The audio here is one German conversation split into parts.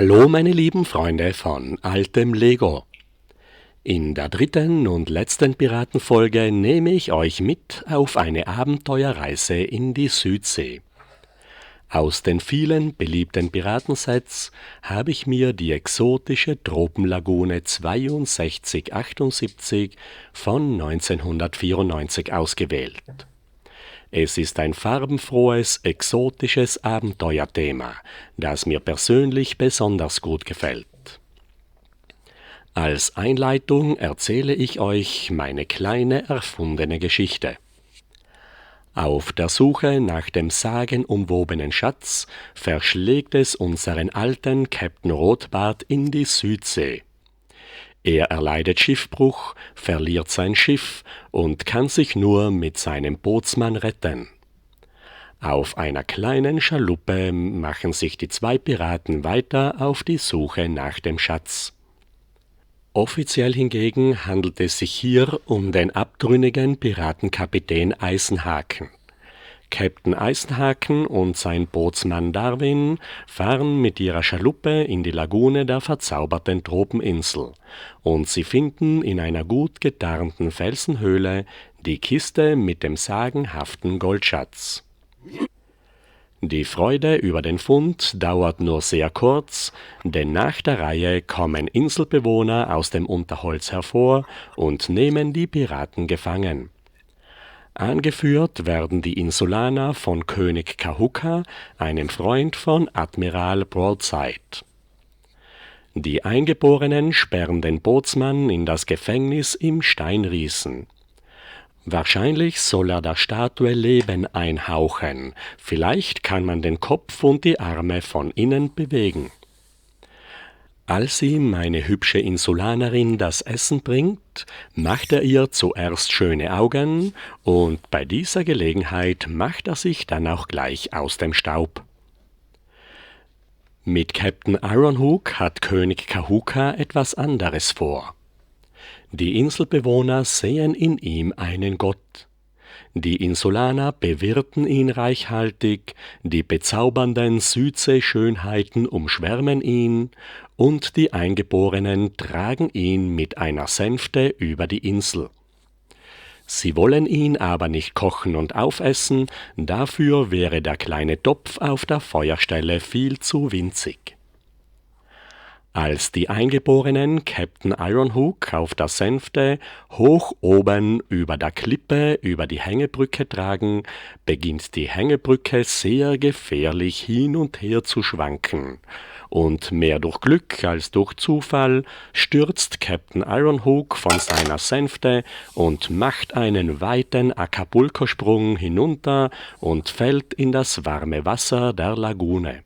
Hallo meine lieben Freunde von altem Lego. In der dritten und letzten Piratenfolge nehme ich euch mit auf eine Abenteuerreise in die Südsee. Aus den vielen beliebten Piratensets habe ich mir die exotische Tropenlagune 6278 von 1994 ausgewählt. Es ist ein farbenfrohes, exotisches Abenteuerthema, das mir persönlich besonders gut gefällt. Als Einleitung erzähle ich euch meine kleine erfundene Geschichte. Auf der Suche nach dem sagenumwobenen Schatz verschlägt es unseren alten Captain Rotbart in die Südsee. Er erleidet Schiffbruch, verliert sein Schiff und kann sich nur mit seinem Bootsmann retten. Auf einer kleinen Schaluppe machen sich die zwei Piraten weiter auf die Suche nach dem Schatz. Offiziell hingegen handelt es sich hier um den abtrünnigen Piratenkapitän Eisenhaken. Captain Eisenhaken und sein Bootsmann Darwin fahren mit ihrer Schaluppe in die Lagune der verzauberten Tropeninsel und sie finden in einer gut getarnten Felsenhöhle die Kiste mit dem sagenhaften Goldschatz. Die Freude über den Fund dauert nur sehr kurz, denn nach der Reihe kommen Inselbewohner aus dem Unterholz hervor und nehmen die Piraten gefangen. Angeführt werden die Insulaner von König Kahuka, einem Freund von Admiral Broadside. Die Eingeborenen sperren den Bootsmann in das Gefängnis im Steinriesen. Wahrscheinlich soll er der Statue Leben einhauchen, vielleicht kann man den Kopf und die Arme von innen bewegen. Als ihm eine hübsche Insulanerin das Essen bringt, macht er ihr zuerst schöne Augen und bei dieser Gelegenheit macht er sich dann auch gleich aus dem Staub. Mit Captain Ironhook hat König Kahuka etwas anderes vor. Die Inselbewohner sehen in ihm einen Gott. Die Insulaner bewirten ihn reichhaltig, die bezaubernden Südseeschönheiten umschwärmen ihn und die Eingeborenen tragen ihn mit einer Sänfte über die Insel. Sie wollen ihn aber nicht kochen und aufessen, dafür wäre der kleine Topf auf der Feuerstelle viel zu winzig. Als die Eingeborenen Captain Ironhook auf der Sänfte hoch oben über der Klippe über die Hängebrücke tragen, beginnt die Hängebrücke sehr gefährlich hin und her zu schwanken. Und mehr durch Glück als durch Zufall stürzt Captain Ironhook von seiner Sänfte und macht einen weiten Acapulco-Sprung hinunter und fällt in das warme Wasser der Lagune.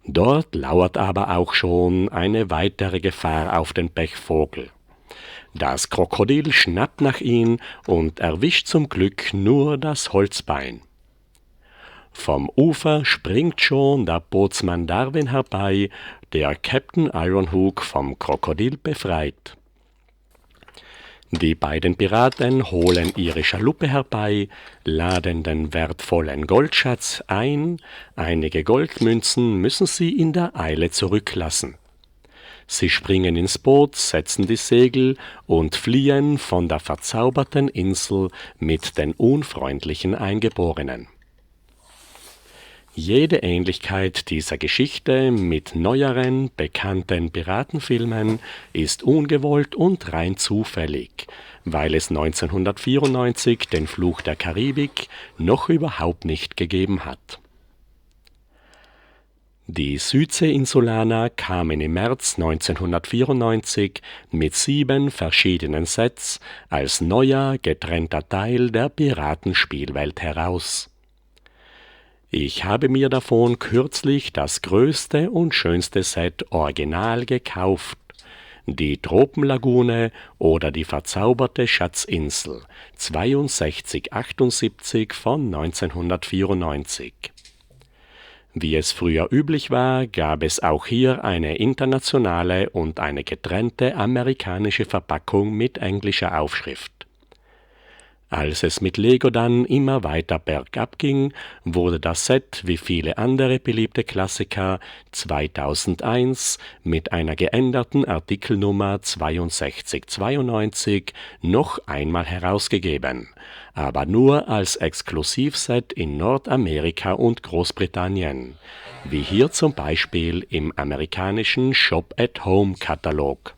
Dort lauert aber auch schon eine weitere Gefahr auf den Pechvogel. Das Krokodil schnappt nach ihm und erwischt zum Glück nur das Holzbein. Vom Ufer springt schon der Bootsmann Darwin herbei, der Captain Ironhook vom Krokodil befreit. Die beiden Piraten holen ihre Schaluppe herbei, laden den wertvollen Goldschatz ein, einige Goldmünzen müssen sie in der Eile zurücklassen. Sie springen ins Boot, setzen die Segel und fliehen von der verzauberten Insel mit den unfreundlichen Eingeborenen. Jede Ähnlichkeit dieser Geschichte mit neueren, bekannten Piratenfilmen ist ungewollt und rein zufällig, weil es 1994 den Fluch der Karibik noch überhaupt nicht gegeben hat. Die Südseeinsulaner kamen im März 1994 mit 7 verschiedenen Sets als neuer, getrennter Teil der Piratenspielwelt heraus. Ich habe mir davon kürzlich das größte und schönste Set original gekauft, die Tropenlagune oder die verzauberte Schatzinsel 6278 von 1994. Wie es früher üblich war, gab es auch hier eine internationale und eine getrennte amerikanische Verpackung mit englischer Aufschrift. Als es mit Lego dann immer weiter bergab ging, wurde das Set wie viele andere beliebte Klassiker 2001 mit einer geänderten Artikelnummer 6292 noch einmal herausgegeben, aber nur als Exklusivset in Nordamerika und Großbritannien, wie hier zum Beispiel im amerikanischen Shop-at-Home-Katalog.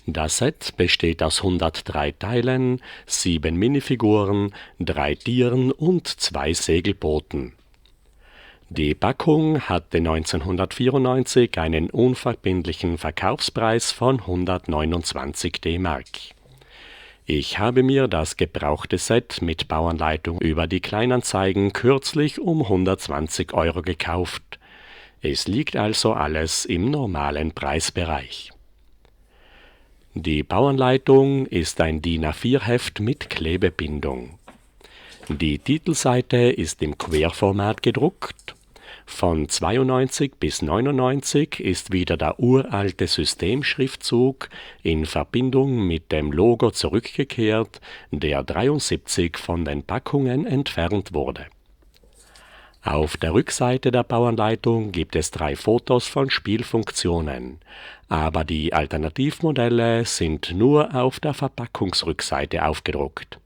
Das Set besteht aus 103 Teilen, 7 Minifiguren, 3 Tieren und 2 Segelbooten. Die Packung hatte 1994 einen unverbindlichen Verkaufspreis von 129 D-Mark. Ich habe mir das gebrauchte Set mit Bauanleitung über die Kleinanzeigen kürzlich um 120 € gekauft. Es liegt also alles im normalen Preisbereich. Die Bauanleitung ist ein DIN A4-Heft mit Klebebindung. Die Titelseite ist im Querformat gedruckt. Von 92 bis 99 ist wieder der uralte Systemschriftzug in Verbindung mit dem Logo zurückgekehrt, der 73 von den Packungen entfernt wurde. Auf der Rückseite der Bauanleitung gibt es 3 Fotos von Spielfunktionen, aber die Alternativmodelle sind nur auf der Verpackungsrückseite aufgedruckt.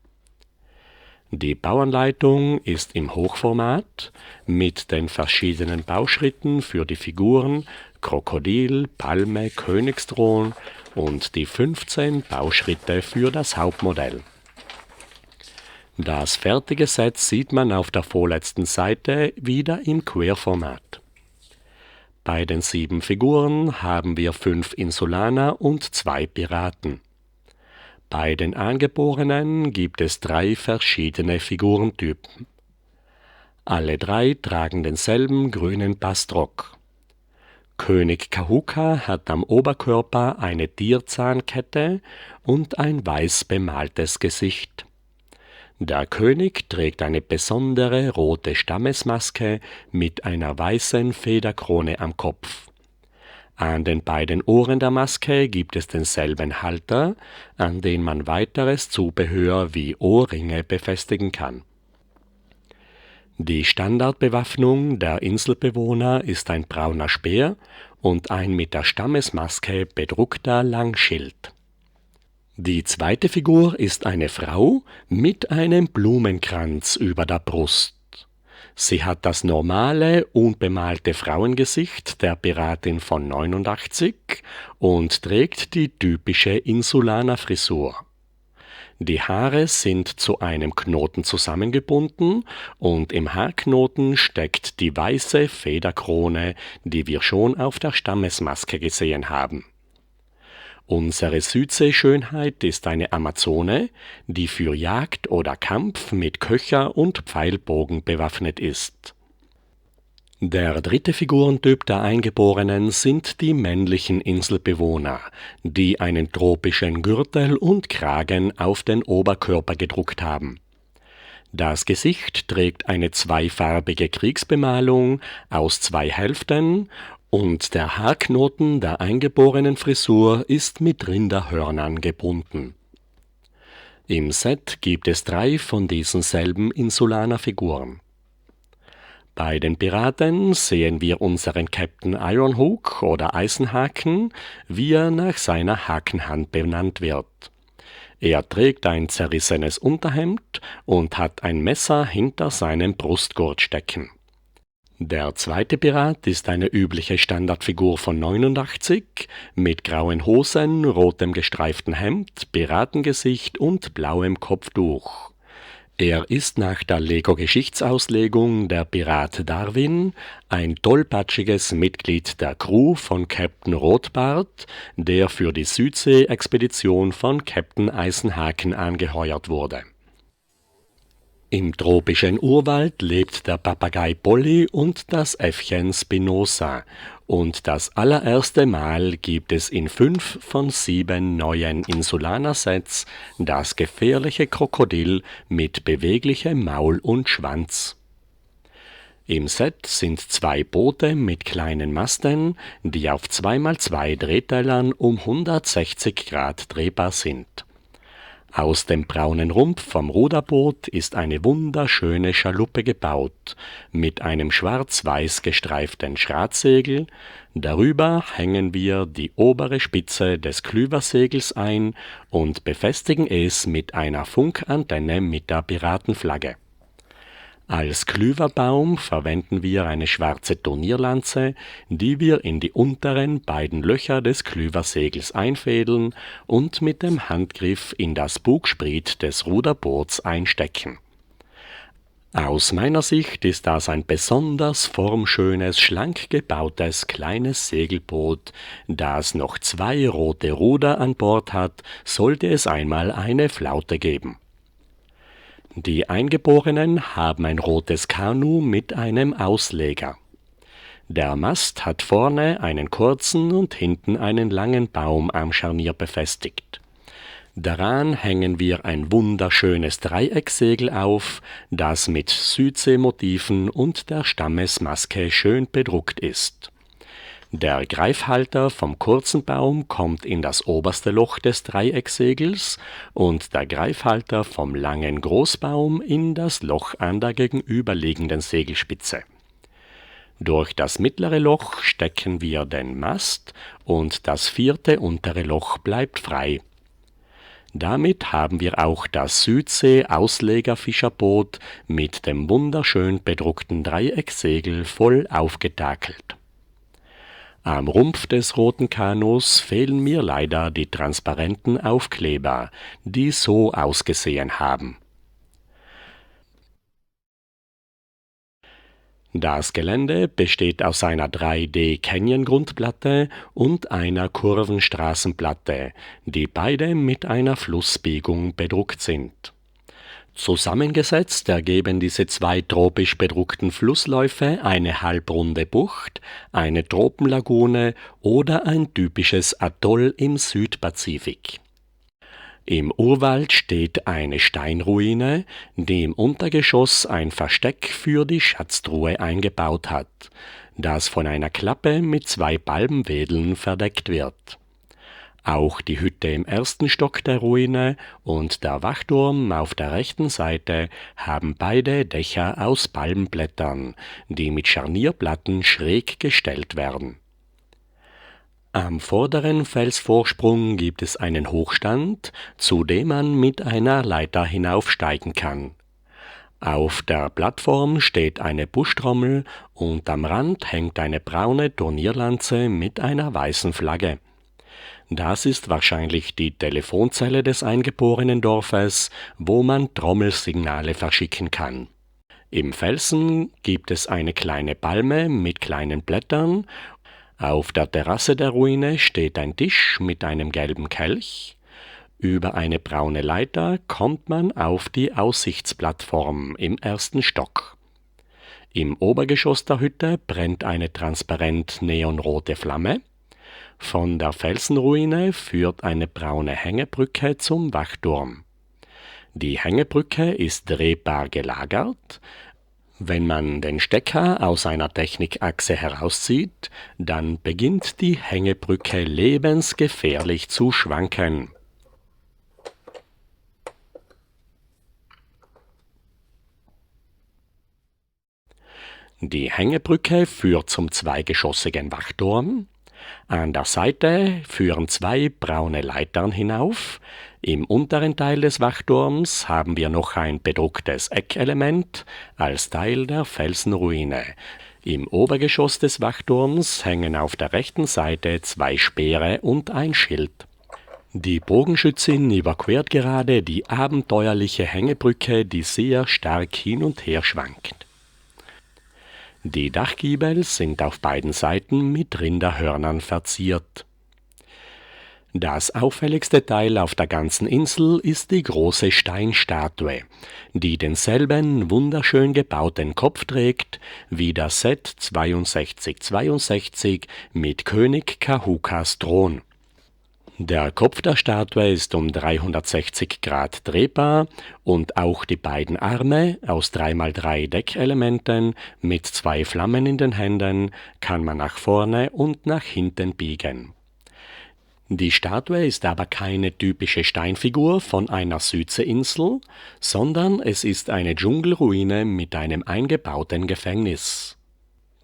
Die Bauanleitung ist im Hochformat mit den verschiedenen Bauschritten für die Figuren Krokodil, Palme, Königsthron und die 15 Bauschritte für das Hauptmodell. Das fertige Set sieht man auf der vorletzten Seite wieder im Querformat. Bei den 7 Figuren haben wir 5 Insulaner und 2 Piraten. Bei den Angeborenen gibt es 3 verschiedene Figurentypen. Alle 3 tragen denselben grünen Bastrock. König Kahuka hat am Oberkörper eine Tierzahnkette und ein weiß bemaltes Gesicht. Der König trägt eine besondere rote Stammesmaske mit einer weißen Federkrone am Kopf. An den beiden Ohren der Maske gibt es denselben Halter, an den man weiteres Zubehör wie Ohrringe befestigen kann. Die Standardbewaffnung der Inselbewohner ist ein brauner Speer und ein mit der Stammesmaske bedruckter Langschild. Die zweite Figur ist eine Frau mit einem Blumenkranz über der Brust. Sie hat das normale, unbemalte Frauengesicht der Piratin von 89 und trägt die typische Insulanerfrisur. Die Haare sind zu einem Knoten zusammengebunden und im Haarknoten steckt die weiße Federkrone, die wir schon auf der Stammesmaske gesehen haben. Unsere Südseeschönheit ist eine Amazone, die für Jagd oder Kampf mit Köcher und Pfeilbogen bewaffnet ist. Der dritte Figurentyp der Eingeborenen sind die männlichen Inselbewohner, die einen tropischen Gürtel und Kragen auf den Oberkörper gedruckt haben. Das Gesicht trägt eine zweifarbige Kriegsbemalung aus 2 Hälften und der Haarknoten der eingeborenen Frisur ist mit Rinderhörnern gebunden. Im Set gibt es 3 von diesen selben Insulanerfiguren. Bei den Piraten sehen wir unseren Captain Ironhook oder Eisenhaken, wie er nach seiner Hakenhand benannt wird. Er trägt ein zerrissenes Unterhemd und hat ein Messer hinter seinem Brustgurt stecken. Der zweite Pirat ist eine übliche Standardfigur von 89 mit grauen Hosen, rotem gestreiften Hemd, Piratengesicht und blauem Kopftuch. Er ist nach der Lego-Geschichtsauslegung der Pirat Darwin, ein tollpatschiges Mitglied der Crew von Captain Rotbart, der für die Südsee-Expedition von Captain Eisenhaken angeheuert wurde. Im tropischen Urwald lebt der Papagei Polly und das Äffchen Spinoza, und das allererste Mal gibt es in 5 von 7 neuen Insulaner-Sets das gefährliche Krokodil mit beweglichem Maul und Schwanz. Im Set sind 2 Boote mit kleinen Masten, die auf 2×2 Drehteilern um 160 Grad drehbar sind. Aus dem braunen Rumpf vom Ruderboot ist eine wunderschöne Schaluppe gebaut, mit einem schwarz-weiß gestreiften Schratsegel. Darüber hängen wir die obere Spitze des Klüversegels ein und befestigen es mit einer Funkantenne mit der Piratenflagge. Als Klüverbaum verwenden wir eine schwarze Turnierlanze, die wir in die unteren beiden Löcher des Klüversegels einfädeln und mit dem Handgriff in das Bugspriet des Ruderboots einstecken. Aus meiner Sicht ist das ein besonders formschönes, schlank gebautes kleines Segelboot, das noch 2 rote Ruder an Bord hat, sollte es einmal eine Flaute geben. Die Eingeborenen haben ein rotes Kanu mit einem Ausleger. Der Mast hat vorne einen kurzen und hinten einen langen Baum am Scharnier befestigt. Daran hängen wir ein wunderschönes Dreiecksegel auf, das mit Südseemotiven und der Stammesmaske schön bedruckt ist. Der Greifhalter vom kurzen Baum kommt in das oberste Loch des Dreiecksegels und der Greifhalter vom langen Großbaum in das Loch an der gegenüberliegenden Segelspitze. Durch das mittlere Loch stecken wir den Mast und das 4. untere Loch bleibt frei. Damit haben wir auch das Südsee-Auslegerfischerboot mit dem wunderschön bedruckten Dreiecksegel voll aufgetakelt. Am Rumpf des roten Kanus fehlen mir leider die transparenten Aufkleber, die so ausgesehen haben. Das Gelände besteht aus einer 3D-Canyon-Grundplatte und einer Kurvenstraßenplatte, die beide mit einer Flussbiegung bedruckt sind. Zusammengesetzt ergeben diese 2 tropisch bedruckten Flussläufe eine halbrunde Bucht, eine Tropenlagune oder ein typisches Atoll im Südpazifik. Im Urwald steht eine Steinruine, die im Untergeschoss ein Versteck für die Schatztruhe eingebaut hat, das von einer Klappe mit 2 Palmwedeln verdeckt wird. Auch die Hütte im 1. Stock der Ruine und der Wachturm auf der rechten Seite haben beide Dächer aus Palmblättern, die mit Scharnierplatten schräg gestellt werden. Am vorderen Felsvorsprung gibt es einen Hochstand, zu dem man mit einer Leiter hinaufsteigen kann. Auf der Plattform steht eine Buschtrommel und am Rand hängt eine braune Turnierlanze mit einer weißen Flagge. Das ist wahrscheinlich die Telefonzelle des eingeborenen Dorfes, wo man Trommelsignale verschicken kann. Im Felsen gibt es eine kleine Palme mit kleinen Blättern. Auf der Terrasse der Ruine steht ein Tisch mit einem gelben Kelch. Über eine braune Leiter kommt man auf die Aussichtsplattform im 1. Stock. Im Obergeschoss der Hütte brennt eine transparent neonrote Flamme. Von der Felsenruine führt eine braune Hängebrücke zum Wachturm. Die Hängebrücke ist drehbar gelagert. Wenn man den Stecker aus einer Technikachse herauszieht, dann beginnt die Hängebrücke lebensgefährlich zu schwanken. Die Hängebrücke führt zum zweigeschossigen Wachturm. An der Seite führen 2 braune Leitern hinauf. Im unteren Teil des Wachturms haben wir noch ein bedrucktes Eckelement als Teil der Felsenruine. Im Obergeschoss des Wachturms hängen auf der rechten Seite 2 Speere und ein Schild. Die Bogenschützin überquert gerade die abenteuerliche Hängebrücke, die sehr stark hin und her schwankt. Die Dachgiebel sind auf beiden Seiten mit Rinderhörnern verziert. Das auffälligste Teil auf der ganzen Insel ist die große Steinstatue, die denselben wunderschön gebauten Kopf trägt wie das Set 6262 mit König Kahukas Thron. Der Kopf der Statue ist um 360 Grad drehbar und auch die beiden Arme aus 3x3 Deckelementen mit 2 Flammen in den Händen kann man nach vorne und nach hinten biegen. Die Statue ist aber keine typische Steinfigur von einer Südseeinsel, sondern es ist eine Dschungelruine mit einem eingebauten Gefängnis.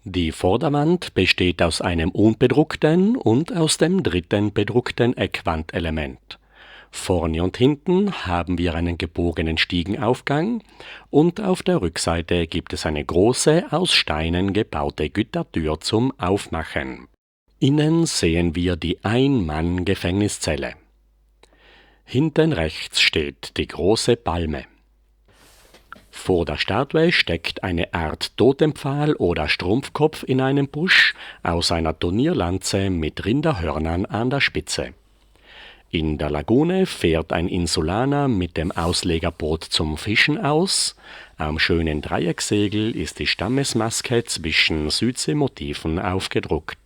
Die Vorderwand besteht aus einem unbedruckten und aus dem dritten bedruckten Eckwandelement. Vorne und hinten haben wir einen gebogenen Stiegenaufgang und auf der Rückseite gibt es eine große, aus Steinen gebaute Gittertür zum Aufmachen. Innen sehen wir die Ein-Mann-Gefängniszelle. Hinten rechts steht die große Palme. Vor der Statue steckt eine Art Totempfahl oder Strumpfkopf in einem Busch aus einer Turnierlanze mit Rinderhörnern an der Spitze. In der Lagune fährt ein Insulaner mit dem Auslegerboot zum Fischen aus. Am schönen Dreiecksegel ist die Stammesmaske zwischen Südseemotiven aufgedruckt.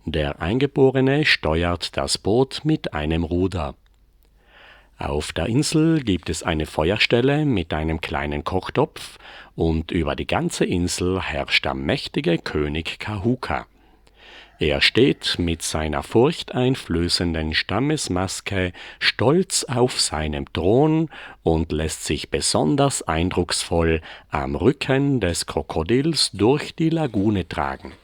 Der Eingeborene steuert das Boot mit einem Ruder. Auf der Insel gibt es eine Feuerstelle mit einem kleinen Kochtopf und über die ganze Insel herrscht der mächtige König Kahuka. Er steht mit seiner furchteinflößenden Stammesmaske stolz auf seinem Thron und lässt sich besonders eindrucksvoll am Rücken des Krokodils durch die Lagune tragen.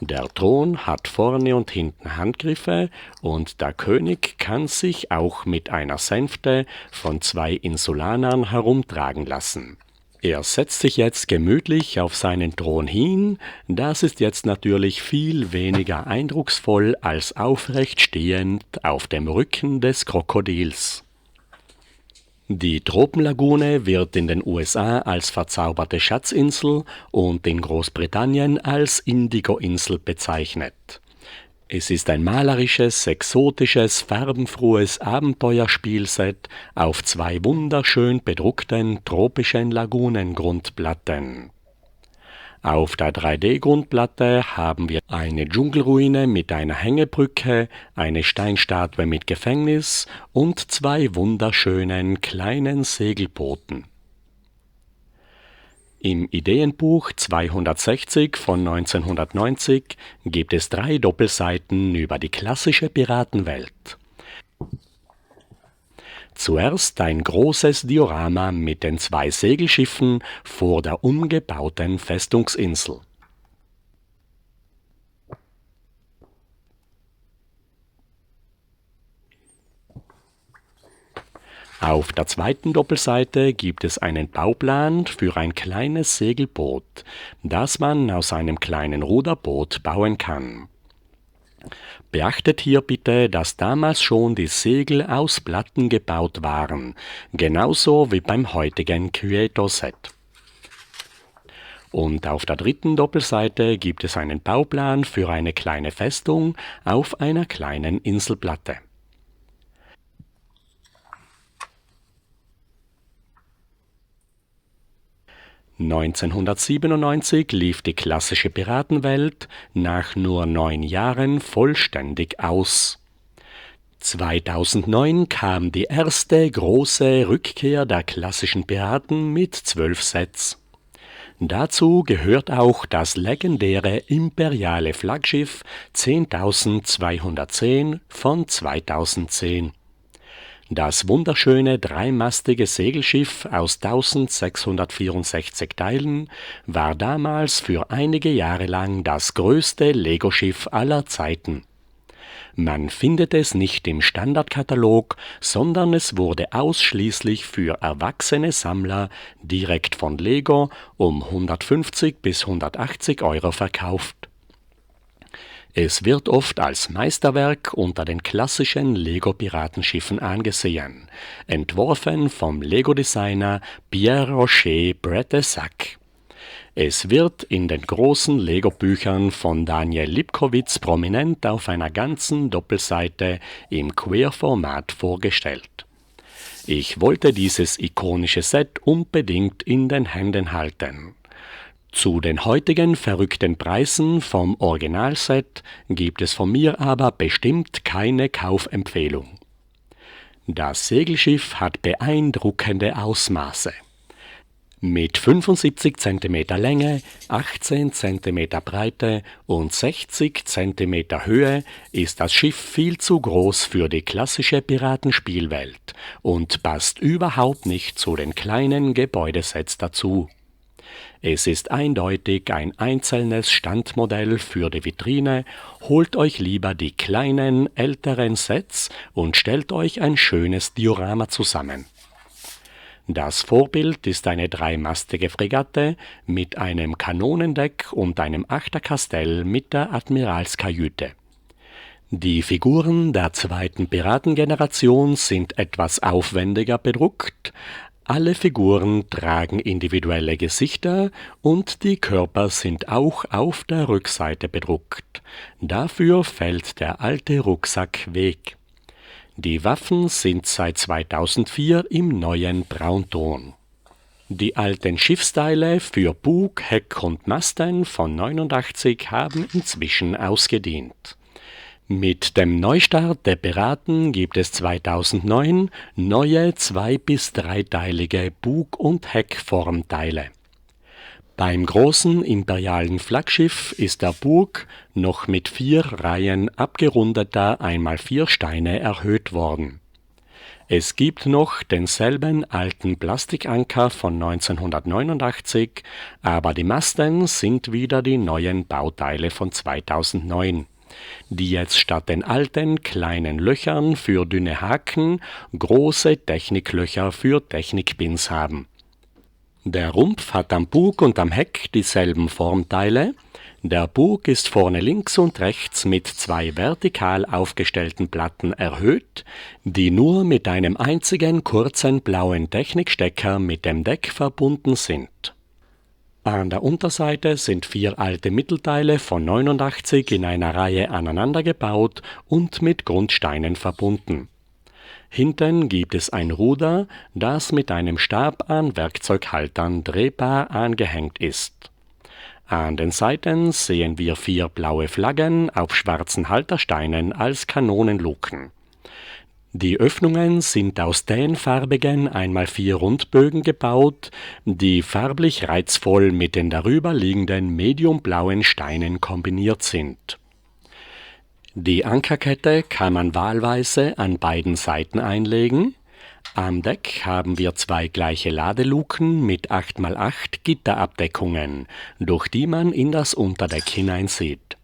Der Thron hat vorne und hinten Handgriffe und der König kann sich auch mit einer Sänfte von 2 Insulanern herumtragen lassen. Er setzt sich jetzt gemütlich auf seinen Thron hin, das ist jetzt natürlich viel weniger eindrucksvoll als aufrecht stehend auf dem Rücken des Krokodils. Die Tropenlagune wird in den USA als verzauberte Schatzinsel und in Großbritannien als Indigo-Insel bezeichnet. Es ist ein malerisches, exotisches, farbenfrohes Abenteuerspielset auf 2 wunderschön bedruckten tropischen Lagunengrundplatten. Auf der 3D-Grundplatte haben wir eine Dschungelruine mit einer Hängebrücke, eine Steinstatue mit Gefängnis und 2 wunderschönen kleinen Segelbooten. Im Ideenbuch 260 von 1990 gibt es 3 Doppelseiten über die klassische Piratenwelt. Zuerst ein großes Diorama mit den 2 Segelschiffen vor der umgebauten Festungsinsel. Auf der zweiten Doppelseite gibt es einen Bauplan für ein kleines Segelboot, das man aus einem kleinen Ruderboot bauen kann. Beachtet hier bitte, dass damals schon die Segel aus Platten gebaut waren, genauso wie beim heutigen Creator-Set. Und auf der dritten Doppelseite gibt es einen Bauplan für eine kleine Festung auf einer kleinen Inselplatte. (1997) lief die klassische Piratenwelt nach nur 9 Jahren vollständig aus. 2009 kam die erste große Rückkehr der klassischen Piraten mit 12 Sets. Dazu gehört auch das legendäre imperiale Flaggschiff 10.210 von 2010. Das wunderschöne dreimastige Segelschiff aus 1664 Teilen war damals für einige Jahre lang das größte Lego-Schiff aller Zeiten. Man findet es nicht im Standardkatalog, sondern es wurde ausschließlich für erwachsene Sammler direkt von Lego um 150 bis 180 € verkauft. Es wird oft als Meisterwerk unter den klassischen Lego-Piratenschiffen angesehen, entworfen vom Lego-Designer Pierre-Roger Bretésac. Es wird in den großen Lego-Büchern von Daniel Lipkowitz prominent auf einer ganzen Doppelseite im Queer-Format vorgestellt. Ich wollte dieses ikonische Set unbedingt in den Händen halten. Zu den heutigen verrückten Preisen vom Originalset gibt es von mir aber bestimmt keine Kaufempfehlung. Das Segelschiff hat beeindruckende Ausmaße. Mit 75 cm Länge, 18 cm Breite und 60 cm Höhe ist das Schiff viel zu groß für die klassische Piratenspielwelt und passt überhaupt nicht zu den kleinen Gebäudesets dazu. Es ist eindeutig ein einzelnes Standmodell für die Vitrine, holt euch lieber die kleinen, älteren Sets und stellt euch ein schönes Diorama zusammen. Das Vorbild ist eine dreimastige Fregatte mit einem Kanonendeck und einem Achterkastell mit der Admiralskajüte. Die Figuren der zweiten Piratengeneration sind etwas aufwendiger bedruckt. Alle Figuren tragen individuelle Gesichter und die Körper sind auch auf der Rückseite bedruckt. Dafür fällt der alte Rucksack weg. Die Waffen sind seit 2004 im neuen Braunton. Die alten Schiffsteile für Bug, Heck und Masten von 89 haben inzwischen ausgedient. Mit dem Neustart der Piraten gibt es 2009 neue 2- bis 3-teilige Bug- und Heckformteile. Beim großen imperialen Flaggschiff ist der Bug noch mit 4 Reihen abgerundeter 1x4 Steine erhöht worden. Es gibt noch denselben alten Plastikanker von 1989, aber die Masten sind wieder die neuen Bauteile von 2009, die jetzt statt den alten kleinen Löchern für dünne Haken große Techniklöcher für Technikpins haben. Der Rumpf hat am Bug und am Heck dieselben Formteile. Der Bug ist vorne links und rechts mit 2 vertikal aufgestellten Platten erhöht, die nur mit einem einzigen kurzen blauen Technikstecker mit dem Deck verbunden sind. An der Unterseite sind 4 alte Mittelteile von 89 in einer Reihe aneinander gebaut und mit Grundsteinen verbunden. Hinten gibt es ein Ruder, das mit einem Stab an Werkzeughaltern drehbar angehängt ist. An den Seiten sehen wir 4 blaue Flaggen auf schwarzen Haltersteinen als Kanonenluken. Die Öffnungen sind aus 10 farbigen 1x4 Rundbögen gebaut, die farblich reizvoll mit den darüber liegenden mediumblauen Steinen kombiniert sind. Die Ankerkette kann man wahlweise an beiden Seiten einlegen. Am Deck haben wir 2 gleiche Ladeluken mit 8x8 Gitterabdeckungen, durch die man in das Unterdeck hineinsieht.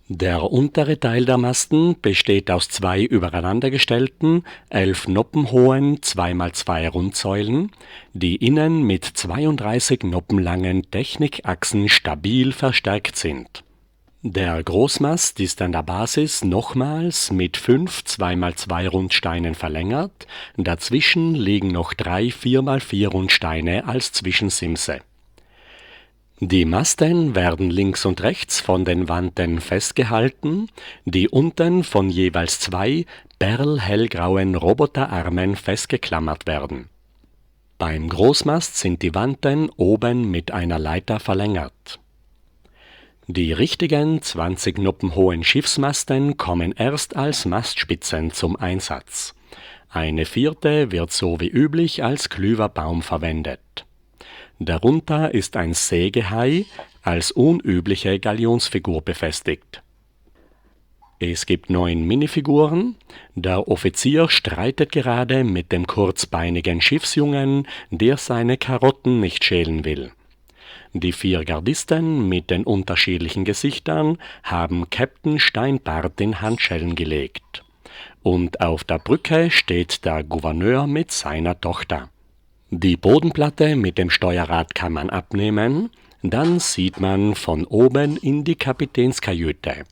Der untere Teil der Masten besteht aus 2 übereinandergestellten, 11 Noppen hohen 2x2 Rundsäulen, die innen mit 32 Noppen langen Technikachsen stabil verstärkt sind. Der Großmast ist an der Basis nochmals mit 5 2x2 Rundsteinen verlängert, dazwischen liegen noch 3 4x4 Rundsteine als Zwischensimse. Die Masten werden links und rechts von den Wanten festgehalten, die unten von jeweils 2 perlhellgrauen Roboterarmen festgeklammert werden. Beim Großmast sind die Wanten oben mit einer Leiter verlängert. Die richtigen 20 Noppen hohen Schiffsmasten kommen erst als Mastspitzen zum Einsatz. Eine 4. wird so wie üblich als Klüverbaum verwendet. Darunter ist ein Sägehai als unübliche Galionsfigur befestigt. Es gibt 9 Minifiguren. Der Offizier streitet gerade mit dem kurzbeinigen Schiffsjungen, der seine Karotten nicht schälen will. Die 4 Gardisten mit den unterschiedlichen Gesichtern haben Captain Steinbart in Handschellen gelegt. Und auf der Brücke steht der Gouverneur mit seiner Tochter. Die Bodenplatte mit dem Steuerrad kann man abnehmen, dann sieht man von oben in die Kapitänskajüte.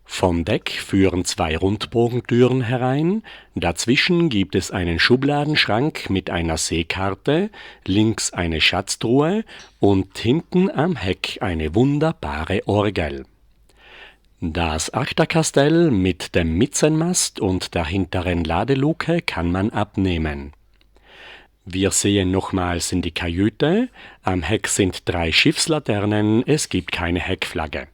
Vom Deck führen 2 Rundbogentüren herein, dazwischen gibt es einen Schubladenschrank mit einer Seekarte, links eine Schatztruhe und hinten am Heck eine wunderbare Orgel. Das Achterkastell mit dem Mitzenmast und der hinteren Ladeluke kann man abnehmen. Wir sehen nochmals in die Kajüte, am Heck sind 3 Schiffslaternen, es gibt keine Heckflagge.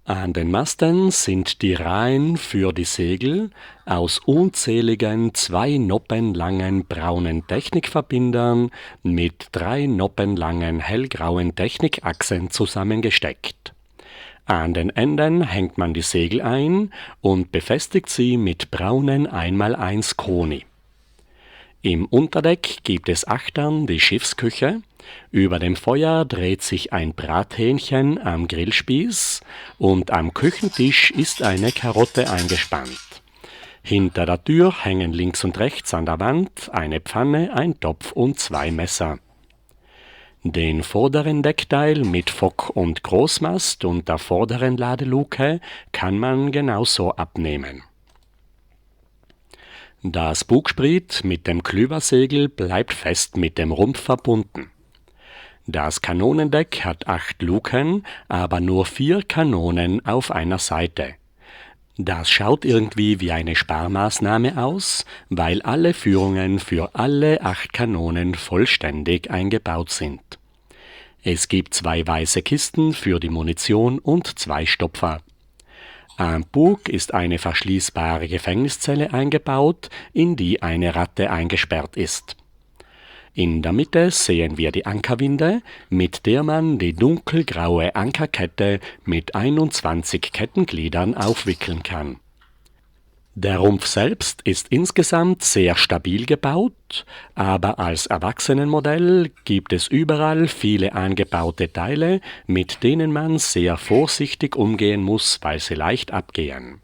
An den Masten sind die Reihen für die Segel aus unzähligen 2 Noppen langen braunen Technikverbindern mit 3 Noppen langen hellgrauen Technikachsen zusammengesteckt. An den Enden hängt man die Segel ein und befestigt sie mit braunen 1x1 Koni. Im Unterdeck gibt es achtern die Schiffsküche, über dem Feuer dreht sich ein Brathähnchen am Grillspieß und am Küchentisch ist eine Karotte eingespannt. Hinter der Tür hängen links und rechts an der Wand eine Pfanne, ein Topf und 2 Messer. Den vorderen Deckteil mit Fock und Großmast und der vorderen Ladeluke kann man genauso abnehmen. Das Bugspriet mit dem Klüversegel bleibt fest mit dem Rumpf verbunden. Das Kanonendeck hat 8 Luken, aber nur 4 Kanonen auf einer Seite. Das schaut irgendwie wie eine Sparmaßnahme aus, weil alle Führungen für alle 8 Kanonen vollständig eingebaut sind. Es gibt 2 weiße Kisten für die Munition und 2 Stopfer. Am Bug ist eine verschließbare Gefängniszelle eingebaut, in die eine Ratte eingesperrt ist. In der Mitte sehen wir die Ankerwinde, mit der man die dunkelgraue Ankerkette mit 21 Kettengliedern aufwickeln kann. Der Rumpf selbst ist insgesamt sehr stabil gebaut, aber als Erwachsenenmodell gibt es überall viele eingebaute Teile, mit denen man sehr vorsichtig umgehen muss, weil sie leicht abgehen.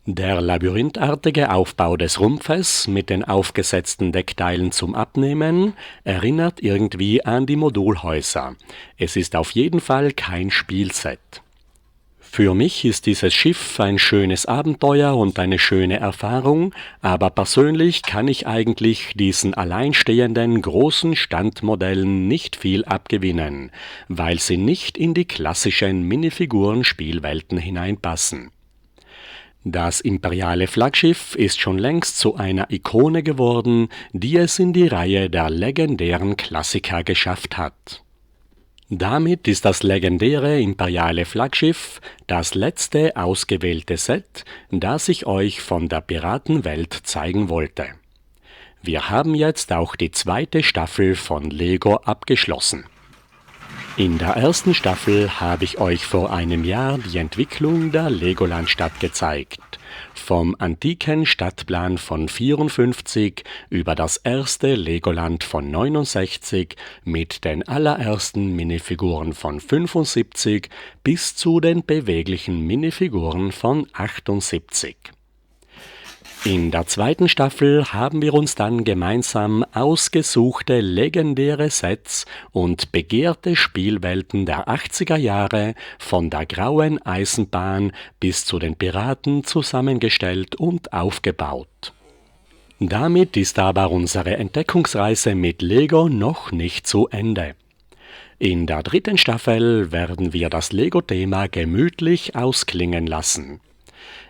Der labyrinthartige Aufbau des Rumpfes mit den aufgesetzten Deckteilen zum Abnehmen erinnert irgendwie an die Modulhäuser. Es ist auf jeden Fall kein Spielset. Für mich ist dieses Schiff ein schönes Abenteuer und eine schöne Erfahrung, aber persönlich kann ich eigentlich diesen alleinstehenden großen Standmodellen nicht viel abgewinnen, weil sie nicht in die klassischen Minifiguren-Spielwelten hineinpassen. Das imperiale Flaggschiff ist schon längst zu einer Ikone geworden, die es in die Reihe der legendären Klassiker geschafft hat. Damit ist das legendäre imperiale Flaggschiff das letzte ausgewählte Set, das ich euch von der Piratenwelt zeigen wollte. Wir haben jetzt auch die 2. Staffel von Lego abgeschlossen. In der ersten Staffel habe ich euch vor einem Jahr die Entwicklung der Legoland-Stadt gezeigt. Vom antiken Stadtplan von 54 über das erste Legoland von 69 mit den allerersten Minifiguren von 75 bis zu den beweglichen Minifiguren von 78. In der 2. Staffel haben wir uns dann gemeinsam ausgesuchte legendäre Sets und begehrte Spielwelten der 80er Jahre von der grauen Eisenbahn bis zu den Piraten zusammengestellt und aufgebaut. Damit ist aber unsere Entdeckungsreise mit Lego noch nicht zu Ende. In der 3. Staffel werden wir das Lego-Thema gemütlich ausklingen lassen.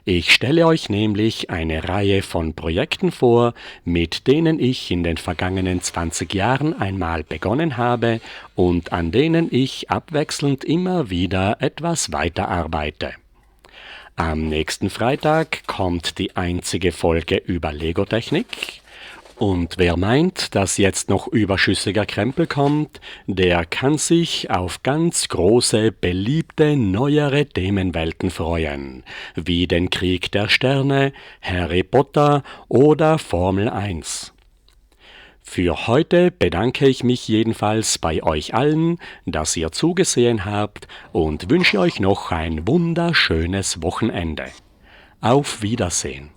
Ich stelle euch nämlich eine Reihe von Projekten vor, mit denen ich in den vergangenen 20 Jahren einmal begonnen habe und an denen ich abwechselnd immer wieder etwas weiterarbeite. Am nächsten Freitag kommt die einzige Folge über Lego-Technik. Und wer meint, dass jetzt noch überschüssiger Krempel kommt, der kann sich auf ganz große, beliebte, neuere Themenwelten freuen, wie den Krieg der Sterne, Harry Potter oder Formel 1. Für heute bedanke ich mich jedenfalls bei euch allen, dass ihr zugesehen habt und wünsche euch noch ein wunderschönes Wochenende. Auf Wiedersehen.